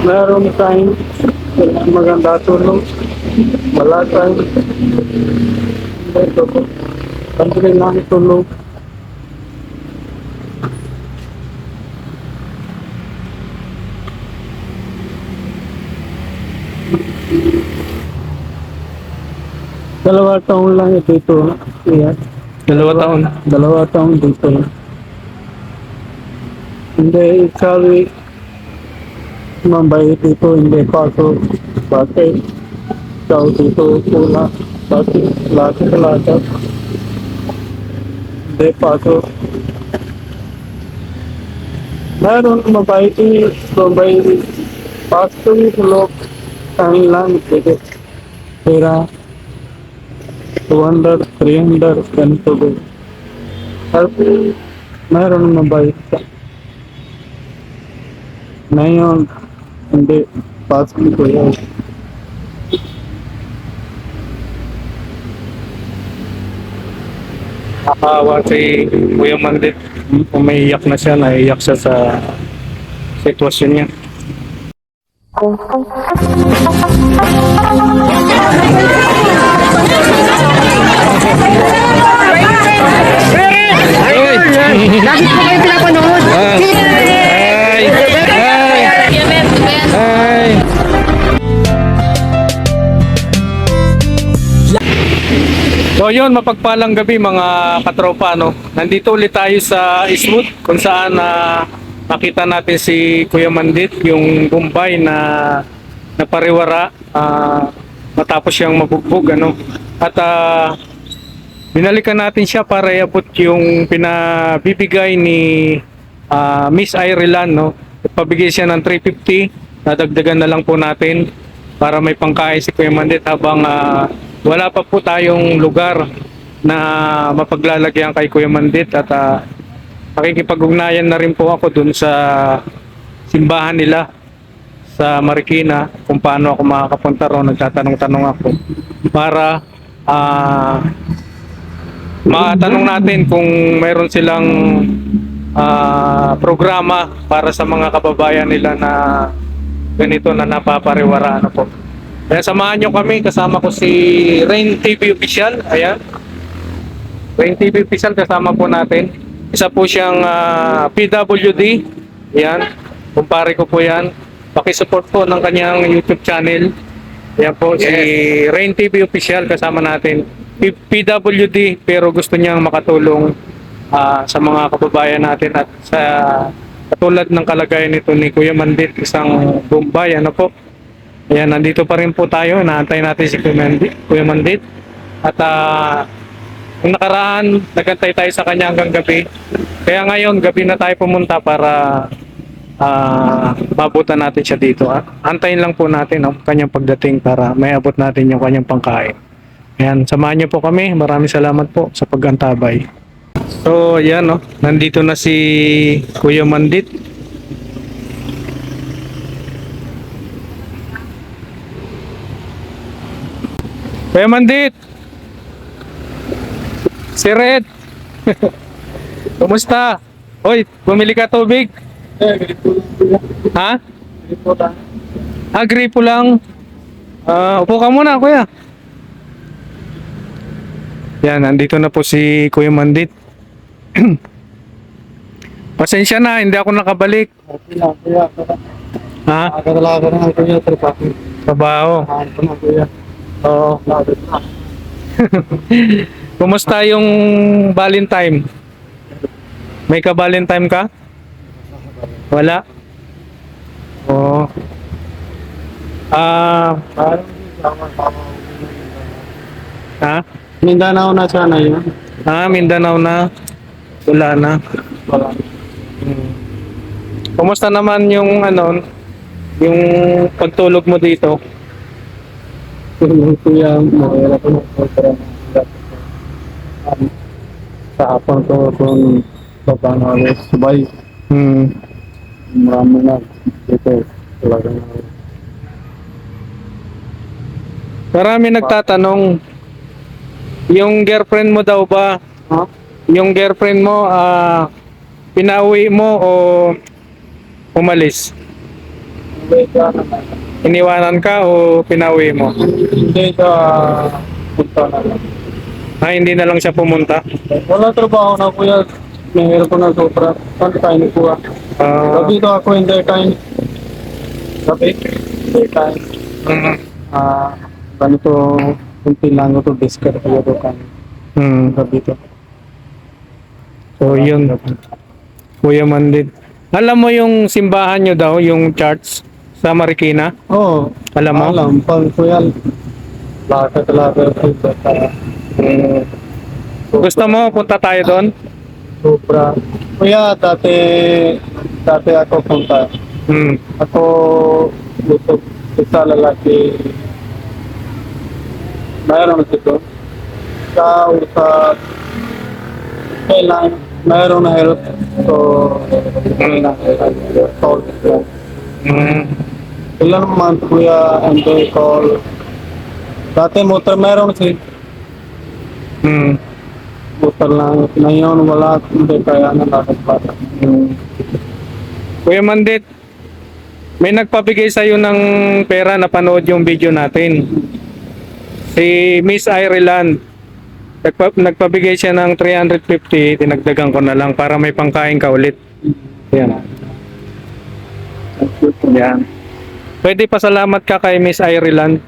Meron tayong maganda tulong. Wala tayong ito po. Pantulin lang tulong. Dalawa taon lang dito. Yeah. 2 taon. Dalawa taon dito. Hindi, sabi, mambay dito, hindi pasok. Bakit? Ikaw dito, pula. Bakit? Lahat. Hindi pasok. Meron mambay pasok yung loob. Tangin lang, dito. Pera. 200, 300, ganito din. Tapi, mayroon mabait ka. Ngayon, hindi. Pasok ko yan. Nakakawa si Kuya Mandit. Umiiyak na siya, naiiyak siya sa sitwasyon niya. Lagi ko kayo pinapanood. Ay! Ay! So yun, mapagpalang gabi mga katropa, no? Nandito ulit tayo sa Eastwood kung saan nakita natin si Kuya Mandit, yung Bombay na napariwara matapos siyang mabugbog, ano? At binalikan natin siya para iabot yung pinabibigay ni Miss Ireland, no? Pabigay siya ng 350, nadagdagan na lang po natin para may pangkain si Kuya Mandit habang wala pa po tayong lugar na mapaglalagyan kay Kuya Mandit. At pakikipag-ugnayan na rin po ako dun sa simbahan nila sa Marikina kung paano ako makakapunta ron. Nagtatanong-tanong ako para matanong natin kung mayroon silang programa para sa mga kababayan nila na ganito na napapariwara, ano po. Kaya samahan nyo kami, kasama ko si Rain TV Official. Ayan, Rain TV Official, kasama po natin. Isa po siyang PWD. Ayan, kumpare ko po yan. Pakisupport po ng kanyang YouTube channel. Ayan po, si Rain TV Official, kasama natin. PWD, pero gusto niyang makatulong sa mga kababayan natin at sa katulad ng kalagayan nito ni Kuya Mandit, isang Bombay, ano po. Ayan, nandito pa rin po tayo, inaantay natin si Kuya Mandit. At kung nakaraan, nagantay tayo sa kanya hanggang gabi. Kaya ngayon, gabi na tayo pumunta para mabutan natin siya dito. Antayin lang po natin ang kanyang pagdating para may abot natin yung kanyang pangkain. Ayan, samahan niyo po kami. Maraming salamat po sa pag-antabay. So, ayan, no? Nandito na si Kuya Mandit. Kuya Mandit! Si Red! Kumusta? Hoy, bumili ka tubig? Ha? Gripo lang. Upo ka muna, kuya. Yan, nandito na po si Kuya Mandit. Pasensya na, hindi ako nakabalik. Ha? Talaga na kuya, Trabaho. kuya. Oo. Kumusta yung Valentine? May ka-Valentine ka? Wala? Oo. Ha? Mindanao na sana yun. Mindanao na. Wala na. Wala. Kumusta naman yung yung pagtulog mo dito? Kuya, mahirap po sa hapon ko kung paano sabay. Marami na dito. Talaga na. Marami nagtatanong, yung girlfriend mo daw ba, Ha? yung girlfriend mo, pinauwi mo o Umalis. Hindi ka naman. Iniwanan ka o pinauwi mo? Hindi ka punta na lang. Hindi na lang siya pumunta. Wala trabaho na kuya. Mahirap ko na sobra. Saan tayo ni kuya? Ah, Sabi ko ako hindi tayo. Sabi, hindi tayo. mm, Ganito, kunti lang ito, discard ko ito kan. Sabi ko. So yun, Kuya Mandit. Alam mo yung simbahan nyo daw, yung church sa Marikina? Oo. Alam mo? Alam, pag kuya, lakad dito tayo. Gusto mo punta tayo doon? Sobra. Kuya, dati ako punta. Hmm. Ako gusto isa lalaki. Mayroon dito. Sa usap, kailangan mayroon na help. So, call. Hmm. Ilang month kuya, and they call. Dati motor mayroon si Hmm. motor lang. Ngayon wala, hindi kaya na nakapata. Kuya Mandit, may nagpabigay sa'yo ng pera na panood yung video natin. Si Miss Ireland. Nagpabigay siya ng 350, dinagdagan ko na lang para may pangkain ka ulit. Yan. Yan. Pwede pasalamat ka kay Miss Ireland.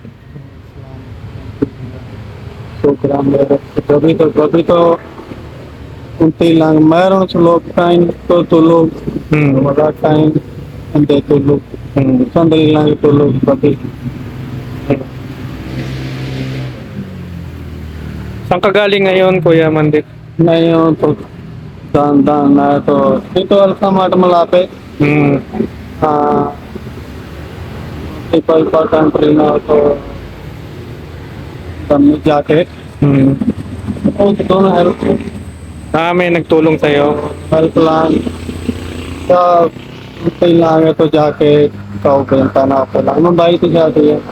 Sobra meron. Gabi to, kunti lang. Mayroon sa loob kain, tutulog. Hmm. Wala kain, hindi tulog. Hmm. Sandali lang itulog. Gabi. Saan ka galing ngayon, Kuya Mandit? Ngayon to, dahan-dahan na ito. Dito Alfamart malapit. Hmm. Ipa country na ito. Dami jacket. Hmm. Oh, ito na help. May nagtulong sa'yo. Help lang. Sa kailangan ito jacket. Ikaw benta na ako lang. Mabait ito jacket yan.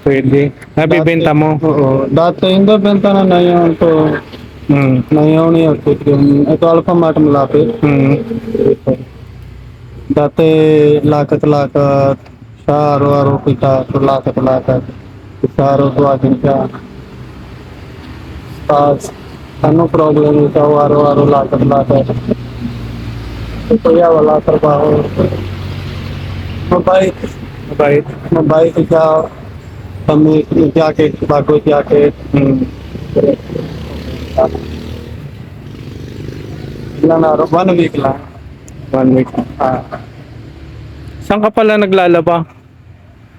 Pwede. Nabibenta mo? Oo. Dati hindi benta na yun to. Hmm. Ngayon yun. Ito Alfamart malapit. Hmm. Dati lakad-lakad. Sa araw-araw kita. Lakad-lakad. Sa araw-araw ka. Tapos, ano problem ikaw araw-araw lakad-lakad? Kaya wala trabaho. Mabait. Mabait ikaw. Kami jacket, bago jacket. Hmm. Ilan araw? 1 week lang. 1 week. Saan ka pala naglalaba?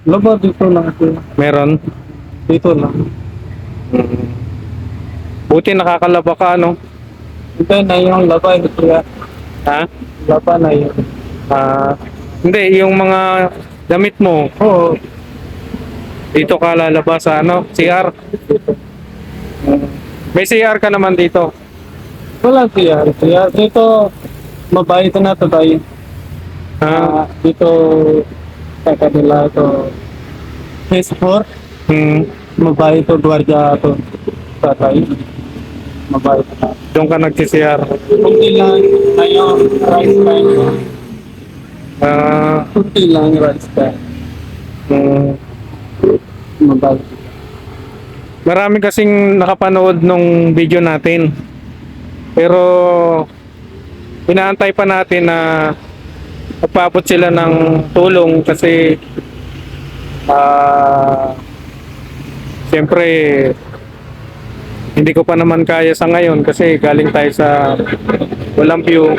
Laba dito lang ito. Meron? Dito lang. Hmm. Buti nakakalaba ka, ano? Hindi na yung laba ito yan. Ha? Laba na yun. Hindi, yung mga damit mo, Oo. dito ka lalaba sa ano, CR. Dito. May CR ka naman dito. Wala siya. Dito, mabait na ito tayo. Dito, sa kanila ito. Phase 4. Mabait ito, Dwarja ito. Sa tayo. Mabait na. Doon ka nag-CR. Kunti lang. Ngayon, rice time. Kunti lang rice time. Mabait. Marami kasing nakapanood nung video natin. Pero inaantay pa natin na magpaabot sila ng tulong kasi siyempre hindi ko pa naman kaya sa ngayon kasi galing tayo sa walang view.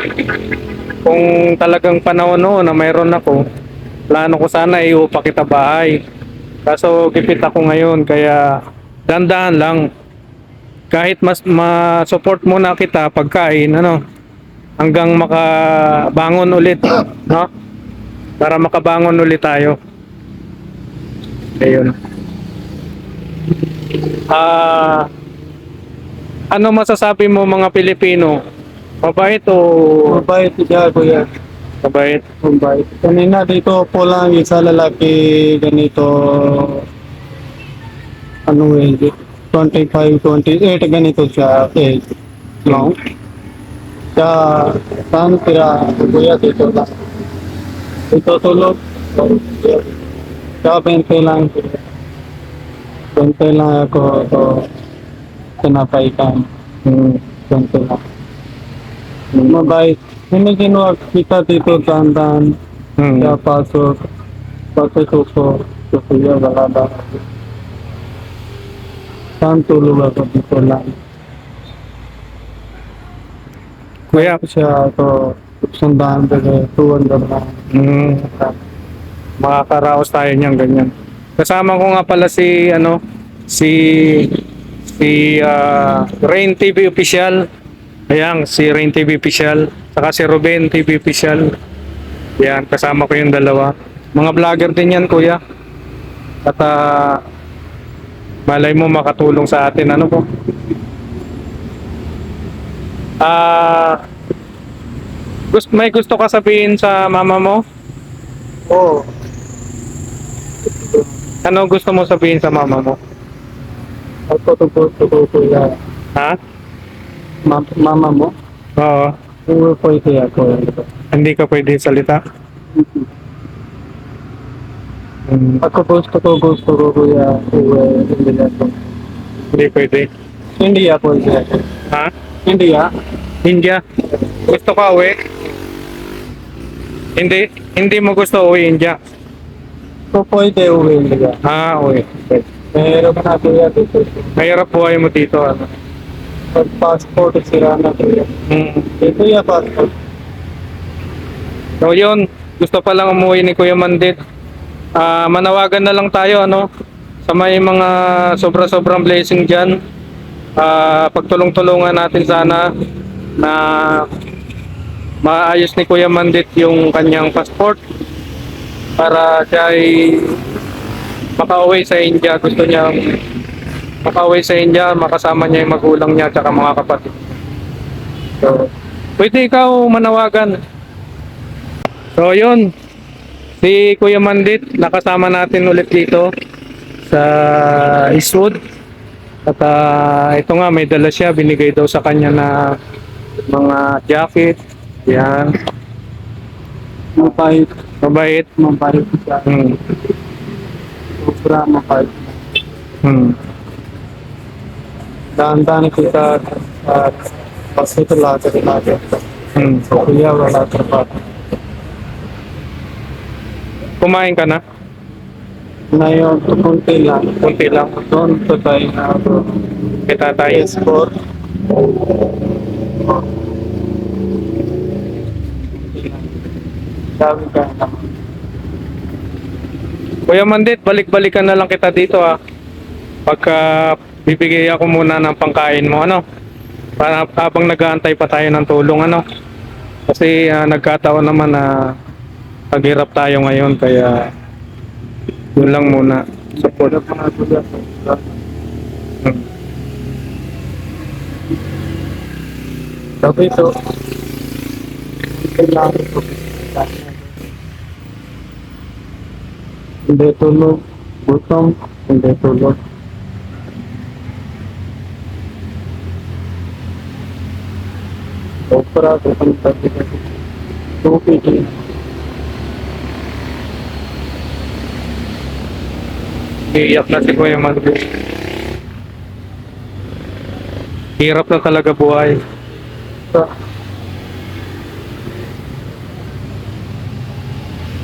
Kung talagang panahon noon na mayroon ako, plano ko sana iupa kita bahay. Kaso gipit ako ngayon kaya dandahan lang. Kahit mas ma-support muna kita pagkain, ano, hanggang makabangon ulit, no? Para makabangon ulit tayo. Ayun. Ano masasabi mo mga Pilipino? Mabait o Mabait siya, kuya. mabait? Mabait. Kanina dito po lang isa lalaki ganito. Ano eh, 25, 28 ganito siya. Long. Siya, saan tira? Kuya dito lang. Itutulog. Kaya 20 lang. 20 lang ako ito pinapaikan. 20 lang. Mabait. Hindi ginawa kita dito dahan-dahan. Kaya pasok. Pagkasuko. Sukuya, wala ba? Saan tulog ako dito lang. Kuya, Siya ako sundahan dito. Tuwan ka na. makakaraos tayo niyan ganyan. Kasama ko nga pala si Rain TV official. Ayan, si Rain TV official, saka si Ruben TV official. Yan, kasama ko yung dalawa. Mga vlogger din yan, kuya. At malay mo makatulong sa atin, ano po? May gusto ka sabihin sa mama mo? Oo. Ano gusto mo sabihin sa mama mo? Ako tukuya. Ha? Mama mo? Oo. Oo, pwede ako. Hindi ka pwede salita? Ako gusto ko kuya. Hindi ako. Hindi pwede. Hindi ako. Ha? Hindi ah. India? Gusto ka uwi? Hindi mo gusto uwi India? So pwede uwi nila. Uwi. Okay. Pero na kuya dito. Mahirap buhay mo dito, ano? Pag passport sira na kuya. Ito ya passport. So yun, gusto pa lang umuwi ni Kuya Mandit. Manawagan na lang tayo, ano? Sa may mga sobra-sobrang blessing dyan. Pagtulong-tulungan natin sana na maayos ni Kuya Mandit yung kanyang passport para siya ay makauwi sa India. Gusto niya makauwi sa India, makasama niya yung magulang niya at mga kapatid. So, pwede ikaw manawagan. So yun, si Kuya Mandit nakasama natin ulit dito sa Eastwood. At ito nga, may dala siya, binigay daw sa kanya na mga jacket. Yan. Mabait. Mabait. Mabait siya. Sobra mabait. Dahan-dahan kita at pasti talaga. So kuya wala trabaho. Kumain ka na? Ngayon, kunti lang. Kunti lang. Doon to tayo na ako. Kita tayo. Sport. Sabi ka naman. Kuya Mandit, balik-balikan na lang kita dito pagka bibigay ako muna ng pangkain mo, ano? Para habang nag-aantay pa tayo ng tulong, ano? Kasi nagkataon naman na paghirap tayo ngayon, kaya yun lang muna. Support. Sabi ito, kailangan ko. Hindi tulog, gutom, hindi tulog. Opera, gutom tabi. Tupid. Iiyak na si Kuya Mandit. Hirap na talaga buhay.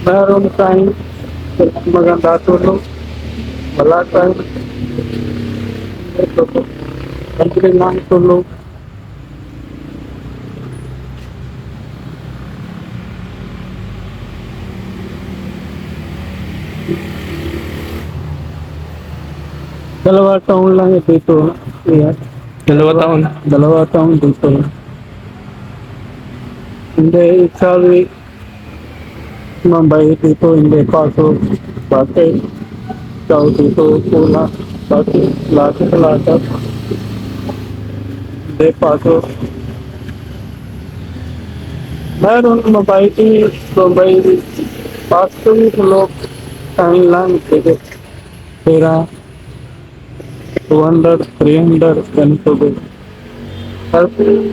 Meron tayong maganda tulog. Wala tayong ito. Ang kailangan tulog. Dalawa taon lang dito. Yeah. 2 taon. 2 taon dito. Hindi, sabi, mabait dito, hindi pasok. Bakit? Ikaw dito, pula. Bakit? Lahat. Hindi pasok. Meron mabait, pasok yung tulog. Kain lang, sige. Pera. 200, 300, ganito ba? Tapi,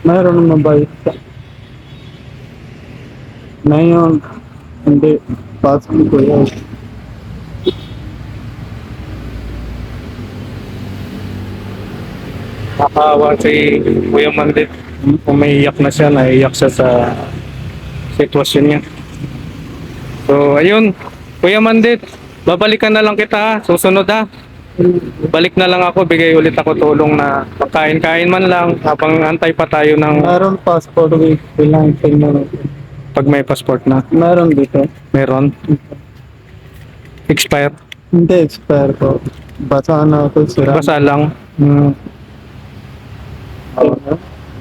mayroon mabait ka. Ngayon, Hindi. Passport ko yan. Nakakawa si Kuya Mandit. Umiiyak na siya, naiiyak siya sa sitwasyon niya. So, ayun. Kuya Mandit, babalikan na lang kita ha. Susunod ha. Balik na lang ako, bigay ulit ako tulong na pagkain-kain man lang habang antay pa tayo ng Meron passport ko. Kailangan tingnan. pag may passport na. Meron dito. Meron. Expired. Hindi, expire ko. Basa na ako sira. Basa lang.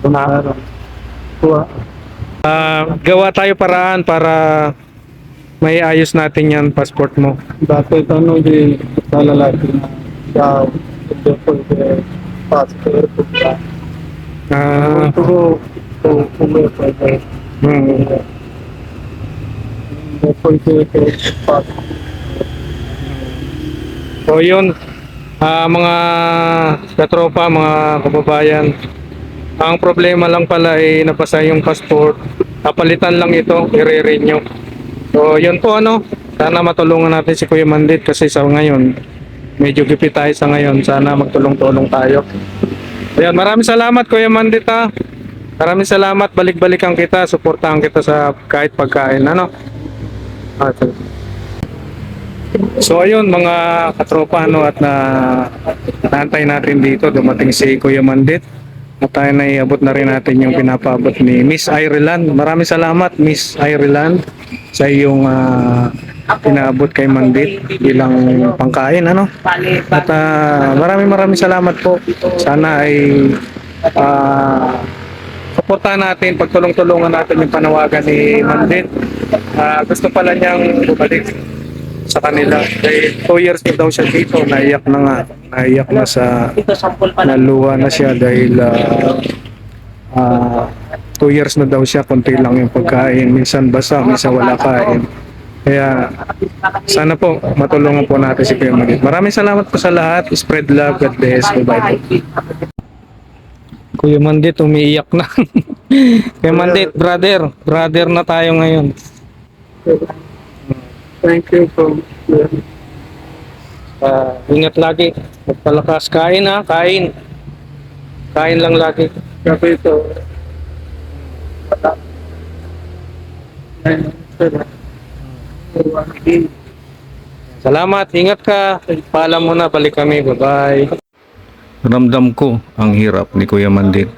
Meron. Kuha. Gawa tayo paraan para may ayos natin yan, passport mo. Bakit ano di sa lalaki na siya hindi pwede passport ko pa. Ito ko pwede. Hindi pwede passport. So yun, mga katropa, mga kababayan, ang problema lang pala ay napasa yung passport, kapalitan lang ito, i-renew. So yun po ano, sana matulungan natin si Kuya Mandit kasi sa ngayon, medyo gipit tayo sa ngayon, sana magtulong-tulong tayo. Ayan, maraming salamat Kuya Mandit ha. Maraming salamat, balik-balikan kita, suportahan kita sa kahit pagkain, ano. So ayun mga katropa ano, at naantay natin dito, dumating si Kuya Mandit at tayo na iabot na rin natin yung pinapabot ni Miss Ireland. Maraming salamat Miss Ireland sa iyong pinaabot kay Mandit bilang pangkain ano. At maraming salamat po. Sana ay suportahan natin, pagtulong-tulungan natin yung panawagan ni Mandit. Gusto pala niyang bumalik sa kanila. Dahil 2 years na daw siya dito, naiyak na nga. Naiyak na sa naluha na siya dahil 2 years na daw siya, konti lang yung pagkain. Minsan basa, minsan wala kain. Kaya sana po matulungan po natin si Kuya Mandit. Maraming salamat po sa lahat. Spread love. God bless. Bye-bye. Kuya Mandit, umiiyak na. Kuya Mandit, brother na tayo ngayon. Thank you for Ingat lagi. Magpalakas. Kain ha, kain. Kain lang lagi. kapito. Salamat, ingat ka. Paalam mo na, balik kami. Bye-bye. Ramdam ko ang hirap ni Kuya Mandit.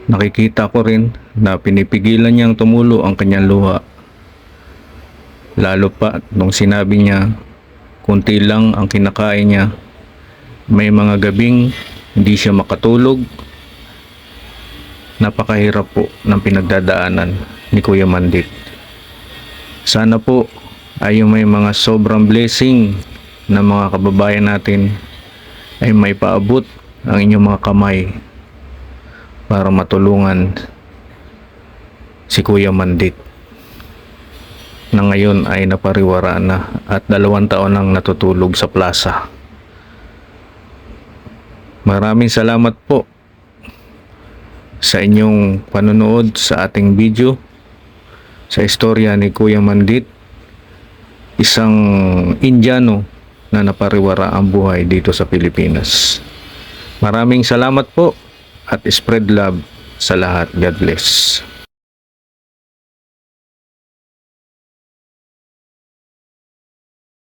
Nakikita ko rin na pinipigilan niyang tumulo ang kanyang luha. Lalo pa nung sinabi niya, kunti lang ang kinakain niya. May mga gabing hindi siya makatulog. Napakahirap po ng pinagdadaanan ni Kuya Mandit. Sana po ay yung may mga sobrang blessing na mga kababayan natin ay may paabot ang inyong mga kamay para matulungan si Kuya Mandit na ngayon ay napariwara na at 2 taon nang natutulog sa plaza. Maraming salamat po sa inyong panonood sa ating video sa istorya ni Kuya Mandit, isang Indiano na napariwara ang buhay dito sa Pilipinas. Maraming salamat po at spread love sa lahat. God bless.